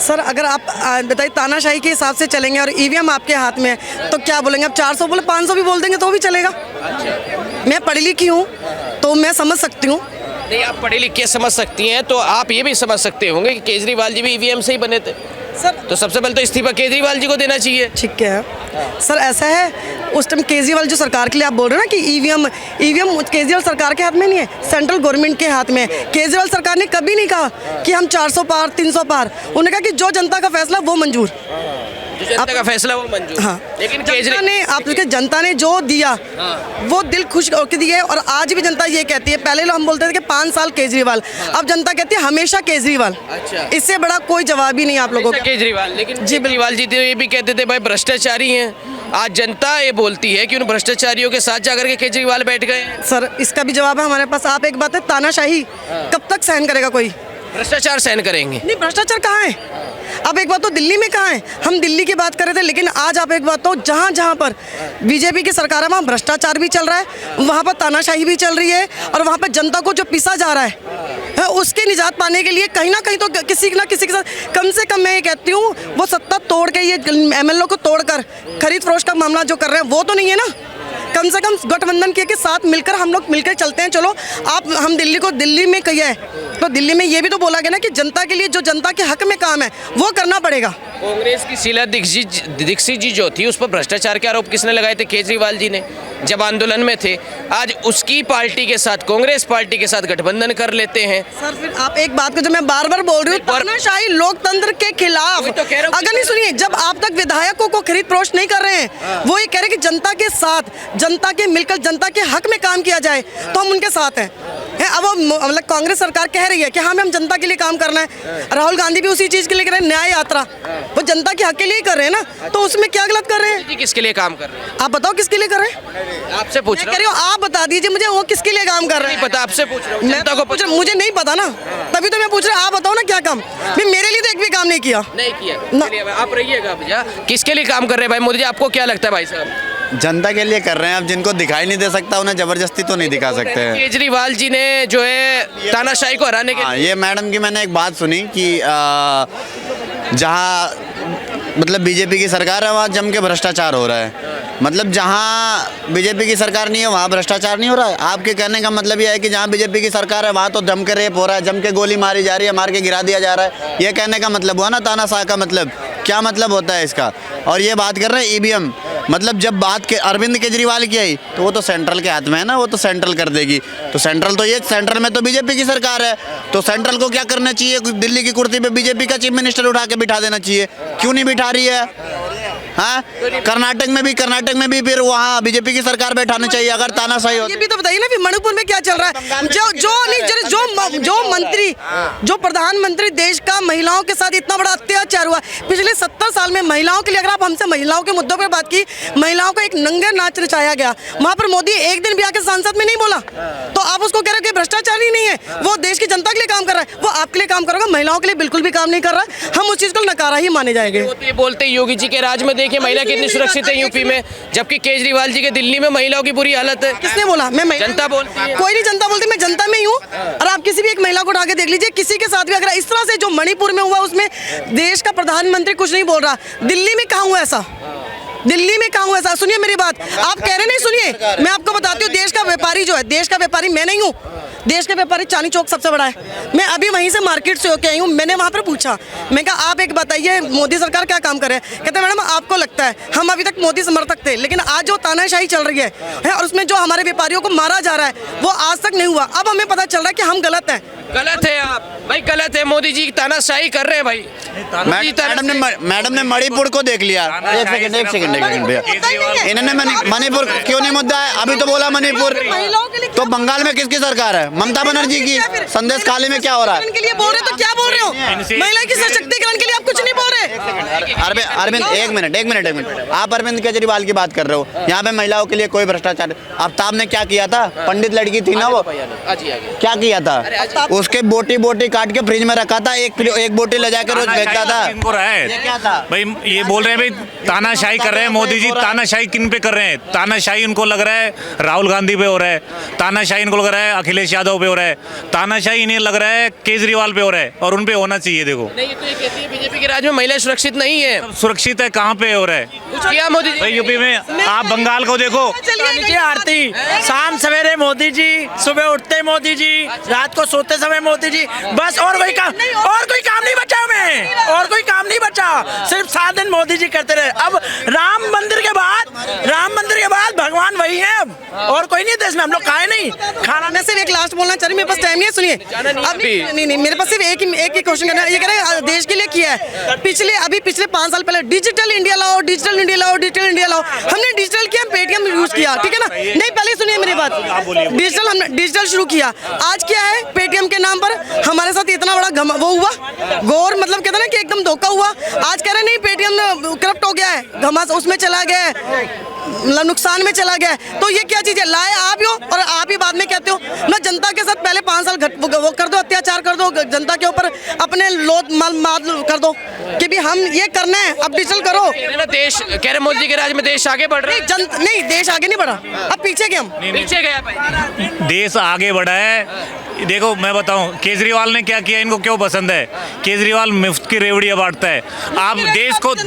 Sir अगर आप बताइए तानाशाही के हिसाब से चलेंगे और ईवीएम आपके हाथ में है तो क्या बोलेंगे? आप 400 बोले 500 भी बोल देंगे तो भी चलेगा। मैं पढ़ी लिखी हूँ तो मैं समझ सकती हूँ। नहीं, आप पढ़ी लिख के समझ सकती हैं तो आप ये भी समझ सकते होंगे कि केजरीवाल जी भी ईवीएम से ही बने थे सर। तो सबसे पहले तो इस्तीफा केजरीवाल जी को देना चाहिए। ठीक है सर, ऐसा है उस टाइम केजरीवाल जो सरकार के लिए आप बोल रहे हैं ना कि ईवीएम केजरीवाल सरकार के हाथ में नहीं है, सेंट्रल गवर्नमेंट के हाथ में है। केजरीवाल सरकार ने कभी नहीं कहा कि हम 400 पार 300 पार, उन्होंने कहा कि जो जनता का फैसला वो मंजूर। जो जनता का फैसला वो मंजूर। हाँ, लेकिन जनता ने जो दिया वो दिल खुश होकर दिया है। और आज भी जनता ये कहती है, पहले हम बोलते थे कि 5 साल केजरीवाल, अब जनता कहती है हमेशा केजरीवाल। अच्छा। इससे बड़ा कोई जवाब ही नहीं आप लोगों का। केजरीवाल, लेकिन केजरीवाल जी तो ये भी कहते थे भाई भ्रष्टाचारी हैं। आज जनता ये बोलती है कि उन भ्रष्टाचारियों के साथ जाकर के केजरीवाल बैठ गए। सर इसका भी जवाब है हमारे पास। आप एक बात है, तानाशाही कब तक सहन करेगा कोई? भ्रष्टाचार सहन करेंगे? नहीं, भ्रष्टाचार कहाँ है? अब एक बात तो दिल्ली में कहाँ है? हम दिल्ली की बात कर रहे थे, लेकिन आज आप एक बात तो जहाँ जहाँ पर बीजेपी की सरकार है वहाँ भ्रष्टाचार भी चल रहा है, वहाँ पर तानाशाही भी चल रही है और वहाँ पर जनता को जो पिसा जा रहा है उसके निजात पाने के लिए कहीं ना कहीं तो किसी ना किसी के साथ कम से कम मैं ये कहती हूँ वो सत्ता तोड़ के, ये MLA को तोड़कर खरीद फरोख्त का मामला जो कर रहे हैं वो तो नहीं है ना। कम से कम गठबंधन के साथ मिलकर हम लोग मिलकर चलते हैं। चलो आप हम दिल्ली को दिल्ली में किया है तो दिल्ली में ये भी तो बोला गया ना कि जनता के लिए जो जनता के हक में काम है वो करना पड़ेगा। कांग्रेस की शीला दीक्षित जी जो थी उस पर भ्रष्टाचार के आरोप किसने लगाए थे? केजरीवाल जी ने, जब आंदोलन में थे। आज उसकी पार्टी के साथ, कांग्रेस पार्टी के साथ गठबंधन कर लेते हैं। सर फिर आप एक बात को जो मैं बार बार बोल रही हूँ, तानाशाही लोकतंत्र के खिलाफ। तो अगर नहीं सुनिए, जब आप तक विधायकों को खरीद फरोख्त नहीं कर रहे हैं, वो ये कह रहे हैं कि जनता के साथ, जनता के मिलकर जनता के हक में काम किया जाए तो हम उनके साथ हैं। अब वो मतलब कांग्रेस सरकार कह रही है कि हाँ हम जनता के लिए काम करना है। राहुल गांधी भी उसी चीज के लिए कर रहे हैं, न्याय यात्रा, वो जनता के हक के लिए ही कर रहे हैं ना, तो उसमें क्या गलत कर रहे हैं? किसके लिए काम कर रहे हैं? आप बताओ किसके लिए कर रहे हैं? आपसे पूछ रहा हूँ, आप बता दीजिए मुझे वो किसके लिए काम कर रहे हैं। नहीं पता, आपसे पूछ रहा हूँ। जनता को पूछ रहा हूँ, मुझे नहीं पता ना, तभी तो मैं पूछ रहा हूँ। आप बताओ ना क्या काम? मेरे लिए तो एक भी काम नहीं किया। नहीं किया। आप रहिएगा भैया, किसके लिए काम कर रहे हैं भाई मोदी जी? आपको क्या लगता है भाई साहब? जनता के लिए कर रहे हैं। अब जिनको दिखाई नहीं दे सकता उन्हें जबरदस्ती तो नहीं दिखा सकते हैं। केजरीवाल जी ने जो है तानाशाही को हराने के ये मैडम की मैंने एक बात सुनी कि जहाँ मतलब बीजेपी की सरकार है वहाँ जम के भ्रष्टाचार हो रहा है। मतलब जहाँ बीजेपी की सरकार नहीं है वहाँ भ्रष्टाचार नहीं हो रहा है। आपके कहने का मतलब यह है कि जहाँ बीजेपी की सरकार है वहाँ तो जम के रेप हो रहा है, जम के गोली मारी जा रही है, मार के गिरा दिया जा रहा है। ये कहने का मतलब हुआ ना तानाशाह का मतलब क्या मतलब होता है इसका। और ये बात कर रहे हैं ईवीएम, मतलब जब बात के अरविंद केजरीवाल की आई तो वो तो सेंट्रल के हाथ में है ना, वो तो सेंट्रल कर देगी। तो सेंट्रल तो ये, सेंट्रल में तो बीजेपी की सरकार है, तो सेंट्रल को क्या करना चाहिए? दिल्ली की कुर्सी पे बीजेपी का चीफ मिनिस्टर उठा के बिठा देना चाहिए। क्यों नहीं बिठा रही है? हाँ, कर्नाटक में भी फिर वहाँ बीजेपी की सरकार बैठानी चाहिए अगर तानाशाही हो। ये भी तो बताइए ना फिर मणिपुर में क्या चल रहा है? जो मंत्री, जो प्रधानमंत्री देश का महिलाओं के साथ इतना बड़ा अत्याचार हुआ पिछले 70 साल में महिलाओं के लिए। अगर आप हमसे महिलाओं के मुद्दों पर बात की, महिलाओं को एक नंगे नाच नचाया गया, वहाँ पर मोदी एक दिन भी आके संसद में नहीं बोला, तो आप उसको कह रहे हो कि भ्रष्टाचारी नहीं है, वो देश की जनता के लिए काम कर रहा है। वो आपके लिए काम करेगा, महिलाओं के लिए बिल्कुल भी काम नहीं कर रहा है। हम उस चीज को नकारा ही माने जाएंगे। बोलते योगी जी के राज में देखिए महिला कितनी सुरक्षित है यूपी में, जबकि केजरीवाल जी के दिल्ली में महिलाओं की बुरी हालत है। किसने बोला? मैं जनता बोलती है। कोई नहीं जनता बोलती, मैं जनता में ही हूँ। और आप किसी भी एक महिला को उठा के देख लीजिए, किसी के साथ भी अगर इस तरह से जो मणिपुर में हुआ उसमें देश का प्रधानमंत्री कुछ नहीं बोल रहा। दिल्ली में कहाँ हुआ ऐसा? दिल्ली में कहाँ हुआ ऐसा? सुनिए मेरी बात, आप कह रहे नहीं, सुनिए मैं आपको बताती हूँ। देश का व्यापारी जो है, देश का व्यापारी मैं नहीं हूँ, देश का व्यापारी चांदनी चौक सबसे बड़ा है। मैं अभी वहीं से मार्केट से होके आई हूँ। मैंने वहाँ पर पूछा, मैं कहा आप एक बताइए मोदी सरकार क्या काम करे? कहते मैडम आपको लगता है हम अभी तक मोदी समर्थक थे, लेकिन आज जो तानाशाही चल रही है और उसमें जो हमारे व्यापारियों को मारा जा रहा है वो आज तक नहीं हुआ। अब हमें पता चल रहा है कि हम गलत हैं। गलत है आप भाई, गलत है। मोदी जी तानाशाही कर रहे हैं भाई। मैडम ने मणिपुर को देख लिया। एक सेकंड भैया, इन्होंने मणिपुर क्यों नहीं मुद्दा है? अभी तो बोला मणिपुर, तो बंगाल में किसकी सरकार है? ममता बनर्जी की। संदेश खाली में क्या हो रहा है? के लिए बोल रहे तो क्या बोल रहे हो? महिला की सशक्तिकरण के लिए आप कुछ नहीं बोल रहे। अरविंद एक मिनट आप अरविंद केजरीवाल की बात कर रहे हो, यहाँ पे महिलाओं के लिए कोई भ्रष्टाचार। आफ्ताब ने क्या किया था, पंडित लड़की थी ना वो, क्या किया था, उसके बोटी बोटी काट के फ्रिज में रखा था, एक बोटी ले जाकर रोज बेचता था। किनको रहा है ये क्या था भाई, ये बोल रहे हैं भाई तानाशाही कर रहे हैं मोदी जी। तानाशाही किन पे कर रहे हैं? तानाशाही उनको लग रहा है राहुल गांधी पे हो रहा है, तानाशाही इनको लग रहा है अखिलेश यादव पे हो रहा है, तानाशाही इन्हें लग रहा है केजरीवाल पे हो रहा है, और उन पे होना चाहिए। देखो नहीं, तो ये कहती है बीजेपी के राज में महिलाएं सुरक्षित नहीं है। सुरक्षित है, कहाँ पे हो रहा है? कुछ किया मोदी जी? भाई यूपी में, आप बंगाल को देखो, आरती शाम सवेरे मोदी जी, सुबह उठते मोदी जी, रात को सोते समय मोदी जी, बस और वही काम, और कोई काम नहीं बचा हमें, और कोई काम नहीं बचा, सिर्फ 7 दिन मोदी जी करते रहे। अब राम मंदिर के बाद भगवान वही है, अब और कोई नहीं देश में, हम लोग खाए नहीं खाना। मैं सिर्फ एक लास्ट बोलना चाह रही हूँ, मेरे पास टाइम नहीं है, सुनिए। नहीं, मेरे पास सिर्फ एक ही क्वेश्चन करना है। ये कह रहे हैं देश के लिए किया है, पिछले 5 साल पहले डिजिटल इंडिया लाओ, डिजिटल इंडिया लाओ, डिजिटल इंडिया लाओ, हमने डिजिटल किया, पेटीएम यूज किया, ठीक है ना। नहीं, पहले सुनिए मेरी बात, हमने डिजिटल शुरू किया। आज क्या है, पेटीएम के नाम पर हमारे साथ इतना बड़ा वो हुआ, गौर मतलब कहते ना कि एकदम धोखा हुआ। आज कह रहे नहीं पेटीएम करप्ट हो गया है, घमास उसमें चला गया है, मतलब नुकसान में चला गया है। तो ये क्या चीज है, लाए आप ही हो और आप ही बाद में कहते हो ना जनता के साथ पहले 5 साल वो कर दो, अत्याचार कर दो जनता के ऊपर, अपने लोट माल कर दो कि भी हम ये करना है, अब डिजिटल करो। देश कह रहे मोदी के राज में देश आगे बढ़ रहा है। नहीं, देश आगे नहीं बढ़ा, अब पीछे गए हम, पीछे गया भाई। देश आगे बढ़ा है। देखो मैं बताऊं केजरीवाल ने क्या किया, इनको क्यों पसंद है। केजरीवाल मुफ्त की रेवड़ियां बांटता है। आप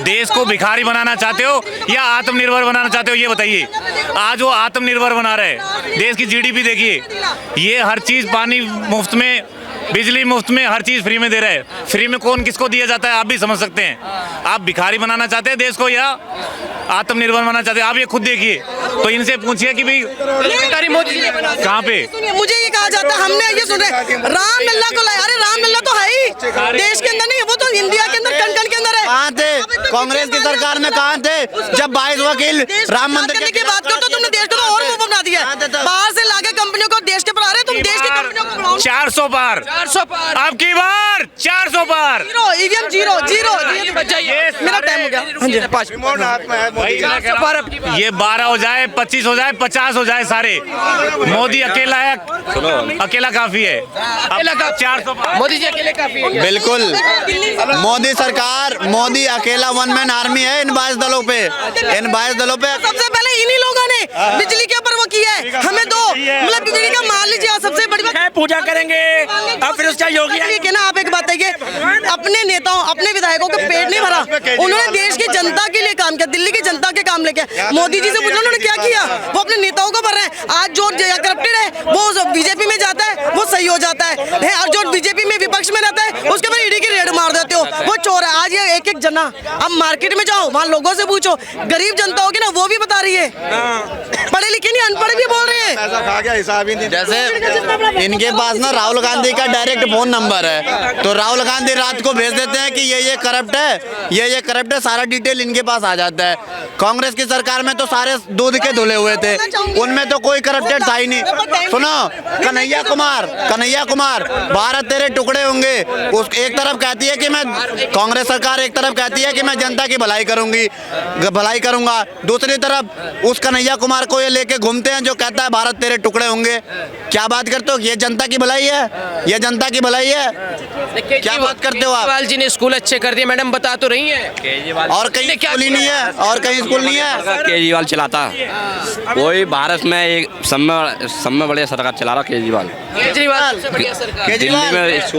देश को भिखारी बनाना चाहते हो या आत्मनिर्भर बनाना चाहते हो, ये बताइए। आज वो आत्मनिर्भर बना रहे हैं। देश की जीडीपी देखिए, ये हर चीज, पानी मुफ्त में, बिजली मुफ्त में, हर चीज फ्री में दे रहे हैं। फ्री में कौन किसको दिया जाता है आप भी समझ सकते हैं। आप भिखारी बनाना चाहते हैं देश को या आत्मनिर्भर बनाना चाहते हैं, आप ये खुद देखिए। तो इनसे पूछिए कि भाई मोदी जी कहाँ पे। मुझे ये कहा जाता है, हमने ये सुन रहे रामलला को लाया। अरे रामलला तो है ही देश के अंदर नहीं, वो तो इंडिया के अंदर, कण के अंदर है। कहाँ थे कांग्रेस की सरकार में, कहाँ थे जब 22 वकील राम मंदिर की बात करते हो? तुमने देश को तो और मुंह बना दिया है, बाहर से लाके कंपनियों को देश के पर आ रहे, तुम देश की कंपनियों को बढ़ाओ। 400 पार, 400 पार, अब की बार 400 पार, ईवीएम जीरो। मेरा टाइम हो गया। ये 12 हो जाए, 25 हो जाए, 50 हो जाए, सारे मोदी अकेला है, अकेला काफी है। अकेला का 400 पार, मोदी जी अकेले काफी है। बिल्कुल, मोदी सरकार, मोदी अकेला वन मैन आर्मी है इन 22 दलों पे। सबसे पहले इन्हीं लोगों ने बिजली के ऊपर वो किया है, हमें दो, मतलब बिजली का मान लीजिए। सबसे बड़ी बात पूजा करेंगे, अब फिर उसका योगी है ना। आप एक बात है, अपने नेताओं, अपने विधायकों का पेट नहीं भरा, उन्होंने देश की जनता के लिए काम किया, दिल्ली की जनता के काम लेके। मोदी जी से पूछना उन्होंने क्या किया, वो अपने नेताओं को भर रहे हैं। आज जो करप्टेड है वो बीजेपी में जाता है, वो सही हो जाता है, और जो बीजेपी में विपक्ष में रहता है उसके ऊपर ईडी की रेड मार देते हो, वो चोर है। आज ये एक जना, अब मार्केट में जाओ, वहाँ लोगों से पूछो, गरीब जनता होगी ना, वो भी बता रही है, पढ़े लिखे नहीं, अनपढ़ भी बोल रहे हैं। जैसे इनके पास ना राहुल गांधी का डायरेक्ट फोन नंबर है, तो राहुल गांधी रात को भेज देते हैं कि ये करप्ट है, ये करप्ट है, सारा डिटेल इनके पास आ जाता है। कांग्रेस की सरकार में तो सारे दूध के धुले हुए थे, उनमें तो कोई करप्टेड था ही नहीं। सुनो, कन्हैया कुमार, भारत तेरे टुकड़े होंगे, उस एक तरफ कहती है कि मैं, कांग्रेस सरकार एक तरफ कहती है कि मैं जनता की भलाई करूंगा, दूसरी तरफ उस कन्हैया कुमार को ये लेके घूमते हैं जो कहता है भारत तेरे टुकड़े होंगे। क्या बात करते हो, ये जनता की भलाई है, ये जनता की भलाई है, क्या बात करते हो आप? केजरीवाल जी ने स्कूल अच्छे कर दिए, मैडम बता तो रही है। और कहीं स्कूल ही नहीं है, और कहीं स्कूल नहीं है। केजरीवाल चलाता, वही भारत में एक सब में बढ़िया सरकार चला रहा केजरीवाल। केजरीवाल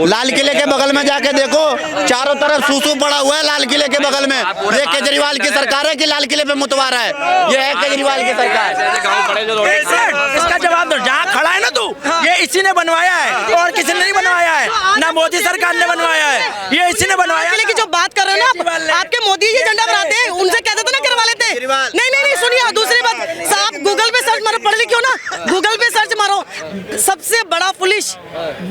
लाल किले के बगल में जाके देखो, चारों तरफ सूसू पड़ा हुआ है लाल किले के बगल में। ये केजरीवाल की सरकार है कि लाल किले पे मुतवारा है? ये है केजरीवाल की सरकार। इसका जवाब दो, जहाँ खड़ा है ना तू, ये इसी ने बनवाया है और किसी ने नहीं बनवाया है, ना मोदी सरकार ने बनवाया है, ये इसी ने बनवाया। की जो बात कर रहे हो ना, आपके मोदी जी झंडा बनाते हैं, उनसे कहते थे ना करवा लेते। नहीं, सुनिए, दूसरी बात, साहब गूगल पे सर्च मारो, पढ़ लिखे हो ना, गूगल पे सर्च मारो, सबसे बड़ा पुलिस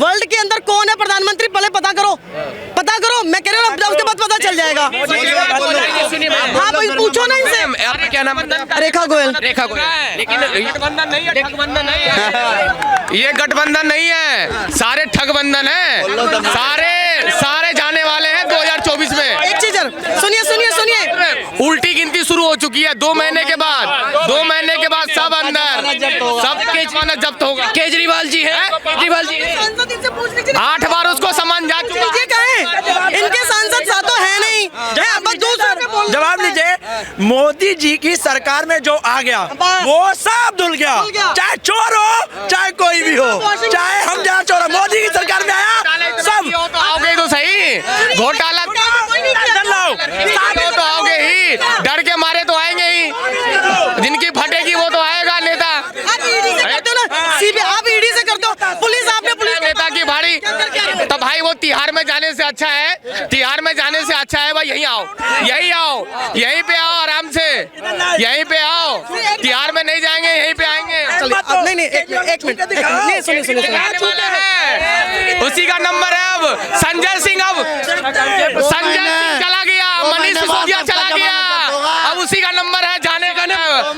वर्ल्ड के अंदर कौन है प्रधानमंत्री, पहले पता करो, मैं कह रहा हूँ, उसके बाद पता चल जाएगा। हाँ भाई, पूछो ना इनसे। आपका क्या नाम है? रेखा गोयल। लेकिन गठबंधन नहीं है, ये गठबंधन नहीं है, सारे ठगबंधन है, सारे जाने वाले हैं 2024 में। एक चीज सुनिए, उल्टी गिनती शुरू हो चुकी है 2 महीने के बाद। 2 महीने के बाद सब अंदर, सबके जमानत जब्त होगा। केजरीवाल जी है, केजरीवाल जी है। सांसद इनसे पूछ लीजिए ना। 8 बार उसको समन जा चुका ये कहें इनके सांसद सातों है नहीं। बस दूसरों पे बोल- जवाब लीजिए। मोदी जी की सरकार में जो आ गया वो सब धुल गया, चाहे चोर हो चाहे कोई भी हो, चाहे हम जहाँ चोर हो, मोदी की सरकार में आया सब। आओगे तो सही, घोटाला तो आओगे ही, डर के मारे तो आएंगे ही, जिनकी फटेगी वो तो आएगा नेता। आप ईडी से करते हो ना, सीबीआई आप ईडी से करते हो, पुलिस आपने पुलिस नेता की भाड़ी तो भाई वो तिहाड़ में जाने से अच्छा है, तिहाड़ में जाने से अच्छा है भाई यहीं आओ, यहीं आओ, यहीं पे आओ आराम से, यहीं पे आओ। तिहाड़ में नहीं जाएंगे, यहीं पे आएंगे। नहीं एक मिनट नहीं सुनिए आने वाला है, उसी का नंबर है अब संजय सिंह। अब संजय सिंह चला गया, मनीष सिसोदिया चला गया, अब उसी का नंबर है जाने का।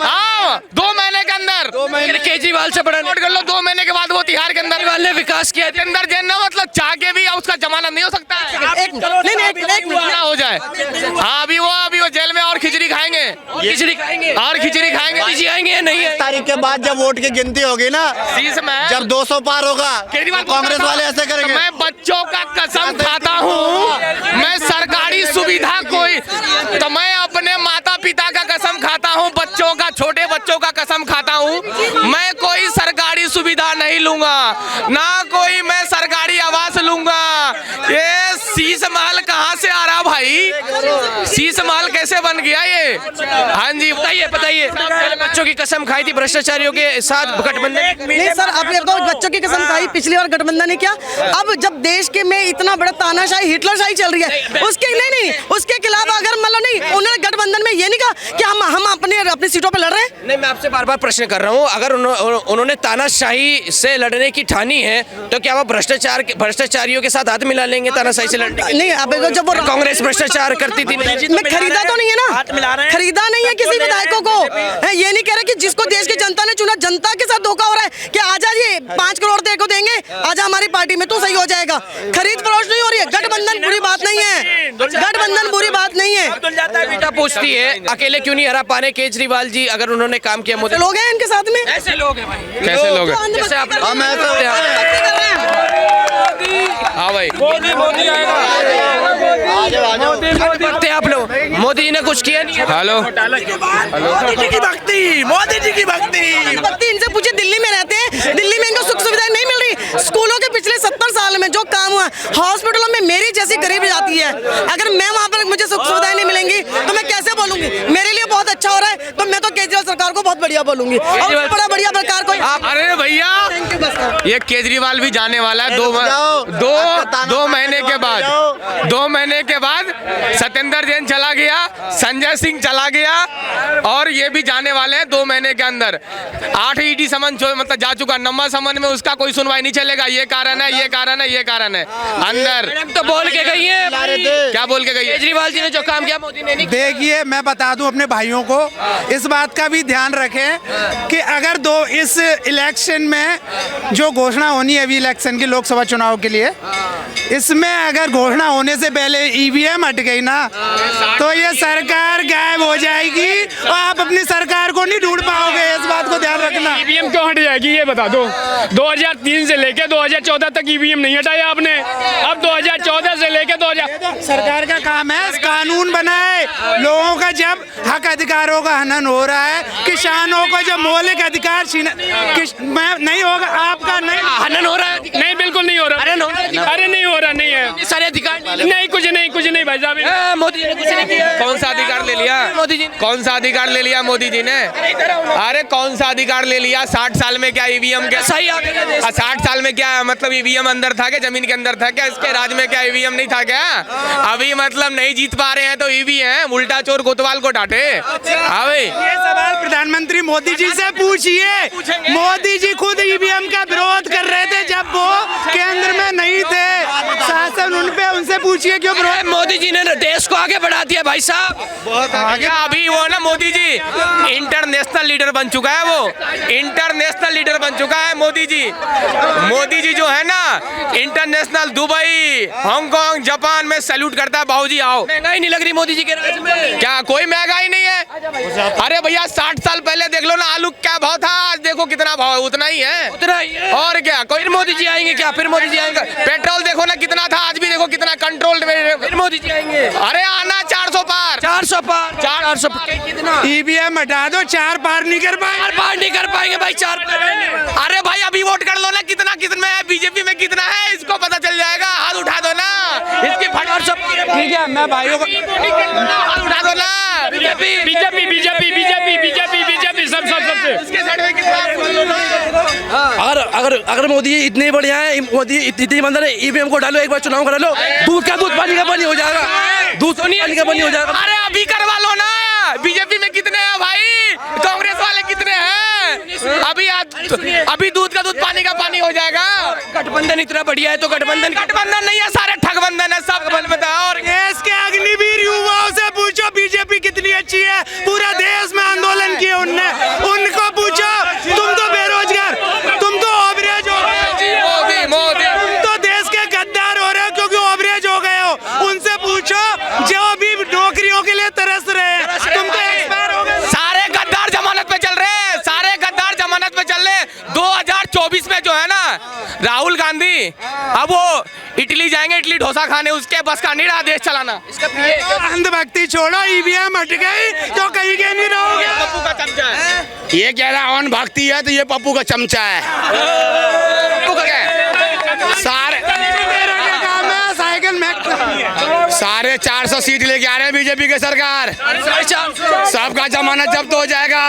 हाँ 2 महीने के अंदर केजरीवाल से बड़ा नोट कर लो, 2 महीने के बाद वो तिहाड़ के अंदर वाले विकास किया के अंदर जेल ना, मतलब चाह के भी उसका जमानत नहीं हो सकता है। एक मिनट हो जाए। हाँ अभी वो जेल में और खिचड़ी खाएंगे, खिचड़ी खाएंगे और खिचड़ी खाएंगे। जी आएंगे नहीं है। तारीख के बाद जब वोट की गिनती होगी ना, जब 200 पार होगा, कांग्रेस वाले ऐसे करेंगे। मैं बच्चों का कसम खाता हूँ, मैं सरकारी सुविधा कोई तो मैं अपने माता पिता का कसम खाता हूँ, बच्चों का, छोटे बच्चों का कसम खाता हूँ, मैं कोई सरकारी सुविधा नहीं लूंगा, ना कोई मैं सरकारी आवास लूंगा। ये शीश महल कहाँ से आ रहा भाई? शीश महल कैसे बन गया ये? हाँ जी बताइए। बच्चों की कसम खाई थी भ्रष्टाचारियों के साथ गठबंधन। नहीं सर, आपने तो बच्चों की कसम खाई, पिछली बार गठबंधन ने किया। अब जब देश के में इतना बड़ा तानाशाही हिटलरशाही चल रही है, उसके नहीं उसके खिलाफ अगर मतलब नहीं, उन्होंने गठबंधन में ये नहीं कहा कि हम अपनी सीटों पे लड़ रहे हैं। नहीं, मैं आपसे बार-बार प्रश्न कर रहा हूँ, अगर उन्होंने तानाशाही से लड़ने की ठानी है तो क्या वो भ्रष्टाचारियों के साथ हाथ मिला लेंगे तानाशाही से लड़ने? नहीं, अब जब वो कांग्रेस भ्रष्टाचार करती थी, मैं खरीदा तो नहीं है ना, खरीदा नहीं है किसी विधायकों को। ये नहीं कह रहा कि जिसको देश की जनता ने चुना, जनता के साथ धोखा हो रहा है कि आजा ये 5 करोड़ देखो देंगे, आजा हमारी पार्टी में, तू सही हो जाएगा। खरीद फरोख्त नहीं हो रही है। गठबंधन बुरी बात नहीं है, गठबंधन बुरी बात नहीं है। बेटा पूछती है अकेले क्यों नहीं हरा पाने केजरीवाल जी, अगर उन्होंने काम किया? मोदी लोग हैं इनके साथ में, ऐसे लोग हैं भाई, कैसे लोग हैं? जैसे आप हाँ भाई करते आप लोग, मोदी जी ने कुछ किया नहीं है। हेलो मोदी जी की भक्ति, मोदी जी की भक्ति। इनसे पूछे, दिल्ली में रहते हैं, दिल्ली में इनको सुख सुविधाएं नहीं मिल रही। स्कूलों के पिछले 70 साल में जो काम हुआ, हॉस्पिटलों में मेरी जैसी गरीब जाती है, अगर मैं वहाँ पर मुझे सुख सुविधाएं नहीं मिलेंगी तो मैं कैसे बोलूंगी? मेरे लिए बहुत अच्छा हो रहा है तो मैं तो केजरीवाल सरकार को बहुत बढ़िया बोलूंगी, और बड़ा बढ़िया सरकार को। अरे भैया ये केजरीवाल भी जाने वाला है 2 महीने के बाद। 2 महीने के बाद सत्येंद्र जैन चला गया, संजय सिंह चला गया, और ये भी जाने वाले हैं 2 महीने के अंदर। 8 ईडी समन मतलब जा चुका, 9वां समन में उसका कोई सुनवाई नहीं चलेगा। ये कारण है, ये कारण है, ये कारण है। अंदर तो बोल के गई है, क्या बोल के गई है? केजरीवाल जी ने जो काम किया मोदी ने नहीं। देखिए, मैं बता दूं अपने भाइयों को, इस बात का भी ध्यान रखें कि अगर इस इलेक्शन में जो घोषणा होनी है अभी इलेक्शन की, लोकसभा चुनाव के लिए, इसमें अगर घोषणा होने से पहले ईवीएम हट गई ना तो ये सरकार गायब हो जाएगी और आप अपनी सरकार को नहीं ढूंढ पाओगे। इस बात को ध्यान रखना। ईवीएम क्यों हट जाएगी ये बता दो। 2003 से लेके 2014 तक ईवीएम नहीं हटाया आपने, अब 2014 से लेके 2000 सरकार का काम है कानून बनाए। लोगों का जब हक अधिकारों का हनन हो रहा है, किसानों को जब मौलिक अधिकार नहीं होगा, आपका नहीं हनन हो रहा है। नहीं, बिल्कुल नहीं हो रहा। अरे नहीं हो रहा, नहीं है सारे अधिकार नहीं, कुछ नहीं भाई साहब। मोदी जी ने कुछ नहीं किया। कौन सा अधिकार ले लिया मोदी जी? कौन सा अधिकार ले लिया मोदी जी ने? अरे कौन सा अधिकार ले लिया? 60 साल में क्या ईवीएम क्या सही आ गया? 60 साल में क्या मतलब ईवीएम अंदर था क्या? जमीन के अंदर था क्या? इसके राज में क्या ईवीएम नहीं था क्या? अभी मतलब नहीं जीत पा रहे हैं तो ईवीएम, उल्टा चोर कोतवाल को डांटे। हाँ भाई, ये सवाल प्रधानमंत्री मोदी जी से पूछिए। मोदी जी खुद ईवीएम का विरोध कर रहे थे जब वो केंद्र में नहीं थे, शासन उनसे पूछिए क्यों विरोध। मोदी मोदी जी ने देश को आगे बढ़ा दिया भाई साहब। बहुत आगे। अभी वो ना मोदी जी इंटरनेशनल लीडर बन चुका है, वो इंटरनेशनल लीडर बन चुका है मोदी जी। मोदी जी जो है ना इंटरनेशनल दुबई, हांगकांग, जापान में सैल्यूट करता है। बाबूजी आओ। महंगाई नहीं लग रही मोदी जी के राज में? क्या कोई महंगाई नहीं है? अरे भैया 60 साल पहले देख लो ना, आलू क्या भाव था, आज देखो कितना भाव है, उतना ही है। उतना ही है। और क्या, कोई मोदी जी आएंगे क्या? फिर मोदी जी आएंगे? पेट्रोल देखो ना कितना था, आज भी देखो कितना कंट्रोल में। फिर मोदी जी आएंगे? अरे आना 400 पार, 400 पार, 400 कितना? ईवीएम हटा दो, 4 पार नहीं कर पाए। 4 पार नहीं कर पाएंगे भाई, 4 पार। अरे भाई अभी वोट कर लो ना, कितना कितना है बीजेपी में, कितना है इसको पता चल जाएगा। हाथ उठा दो ना, इसकी फटाफट सब ठीक है, मैं भाइयों को हाथ उठा दो ना। BJP BJP BJP BJP BJP BJP सब सब सबसे इसके साइड में कितना। अगर मोदी इतने बढ़िया है, मोदी इतनी ईमानदार है, ईवीएम को डालो, एक बार चुनाव करा लो, दूध का दूध, पानी का पानी हो जाएगा, दूध पानी का पानी हो जाएगा। अरे अभी करवा लो ना। बीजेपी में कितने हैं भाई, कांग्रेस वाले कितने हैं? अभी दूध का दूध, पानी का पानी हो जाएगा। गठबंधन इतना बढ़िया है तो गठबंधन नहीं है, सारे ठगबंधन है, सब बंद। और देश के अग्निवीर युवाओं से पूछो बीजेपी कितनी अच्छी है। पूरा देश में आंदोलन किए उनने, उनको पूछो। तुम तो बेरोजगार, तुम तो ओवरेज हो गए। मोदी तुम तो देश के गद्दार हो रहे हो क्योंकि ओवरेज हो गए हो। उनसे पूछो जो भी नौकरियों के लिए तरस रहे हैं, तुम तो एक्सपायर हो गए। सारे गद्दार जमानत पे चल रहे हैं, सारे गद्दार जमानत पे चल रहे हैं। 2024 में जो है ना राहुल गांधी, अब वो इटली जाएंगे, इडली डोसा खाने, उसके बस का नहीं रहा देश चलाना। अंधभक्ति छोड़ो, ईवीएम हट गई तो कहीं के नहीं रहोगे। पप्पू का चमचा है ये कह रहा है भक्ति है तो ये पप्पू का चमचा है। पप्पू का क्या है? सारे 400 सीट लेके आ रहे हैं बीजेपी के सरकार, सबका जमानत जब्त हो जाएगा।